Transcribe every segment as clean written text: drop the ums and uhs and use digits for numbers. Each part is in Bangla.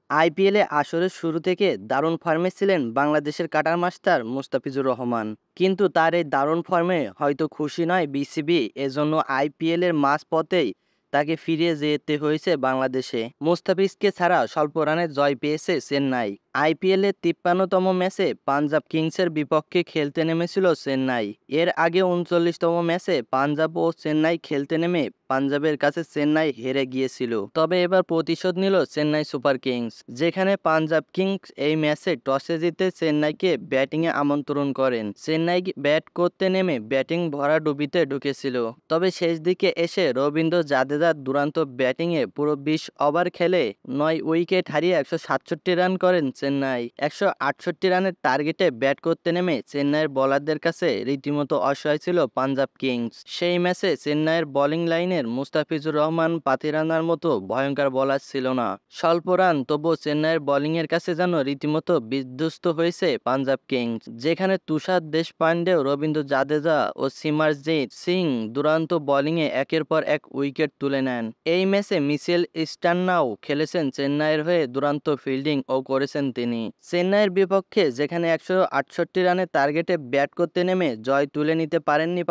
আইপিএলে আসরের শুরু থেকে দারুণ ফর্মে ছিলেন বাংলাদেশের কাটার মাস্টার মুস্তাফিজুর রহমান। কিন্তু তার এই দারুণ ফর্মে হয়তো খুশি নয় বিসিবি, এজন্য আইপিএলের মাঝপথেই তাকে ফিরে যেতে হয়েছে বাংলাদেশে। মুস্তাফিজকে ছাড়া স্বল্প রানে জয় পেয়েছে চেন্নাই। আইপিএলের ৫৩তম ম্যাচে পাঞ্জাব কিংসের বিপক্ষে খেলতে নেমেছিল চেন্নাই। এর আগে ৩৯তম ম্যাচে পাঞ্জাব ও চেন্নাই খেলতে নেমে পাঞ্জাবের কাছে চেন্নাই হেরে গিয়েছিল। তবে এবার প্রতিশোধ নিল চেন্নাই সুপার কিংস, যেখানে পাঞ্জাব কিংস এই ম্যাচে টসে জিতে চেন্নাইকে ব্যাটিংয়ে আমন্ত্রণ করেন। চেন্নাই ব্যাট করতে নেমে ব্যাটিং ভরাডুবিতে ঢুকেছিল। তবে শেষ দিকে এসে রবীন্দ্র জাদেজার দুর্দান্ত ব্যাটিংয়ে পুরো ২০ ওভার খেলে ৯ উইকেট হারিয়ে ১৬৭ রান করেন চেন্নাই। ১৬৮ রানের টার্গেটে ব্যাট করতে নেমে চেন্নাইয়ের বোলারদের কাছে রীতিমতো অসহায় ছিল পাঞ্জাব কিংস। সেই ম্যাচে চেন্নাইয়ের বোলিং লাইনের মুস্তাফিজুর রহমান পাতিরানার মতো ভয়ঙ্কর বোলার ছিল না। স্বল্প রান তবুও চেন্নাইয়ের বোলিংয়ের কাছে যেন রীতিমতো বিধ্বস্ত হয়েছে পাঞ্জাব কিংস, যেখানে তুষার দেশপান্ডেও, রবীন্দ্র জাদেজা ও সিমরনজিৎ সিং দুর্দান্ত বোলিংয়ে একের পর এক উইকেট তুলে নেন। এই ম্যাচে মিচেল স্টার্নাও খেলেছেন চেন্নাইয়ের হয়ে, দুর্দান্ত ফিল্ডিং ও করেছেন তিনি। চেন্নাইয়ের বিপক্ষে যেখানে ১৬৮ রানের টার্গেটে ব্যাট করতে নেমে জয় তুলে নিতে পারেননি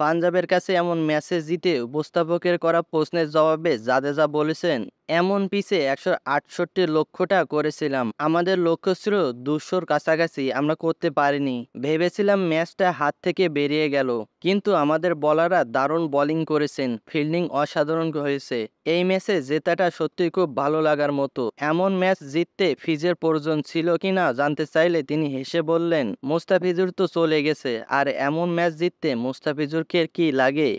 পাঞ্জাবের কাছে এমন ম্যাচে জিতে উপস্থাপকের করা প্রশ্নের জবাবে জাদেজা বলেছেন, এমন পিচে ১৬৮ লক্ষ্যটা করেছিলাম। আমাদের লক্ষ্য ছিল ২০০-র কাছাকাছি, আমরা করতে পারিনি। ভেবেছিলাম ম্যাচটা হাত থেকে বেরিয়ে গেল। কিন্তু আমাদের বোলাররা দারুণ বোলিং করেছেন, ফিল্ডিং অসাধারণ হয়েছে। এই ম্যাচে জেতাটা সত্যিই খুব ভালো লাগার মতো। এমন ম্যাচ জিততে ফিজের প্রয়োজন ছিল কিনা জানতে চাইলে তিনি হেসে বললেন, মুস্তাফিজুর তো চলে গেছে, আর এমন ম্যাচ জিততে মুস্তাফিজুরকে কি লাগে।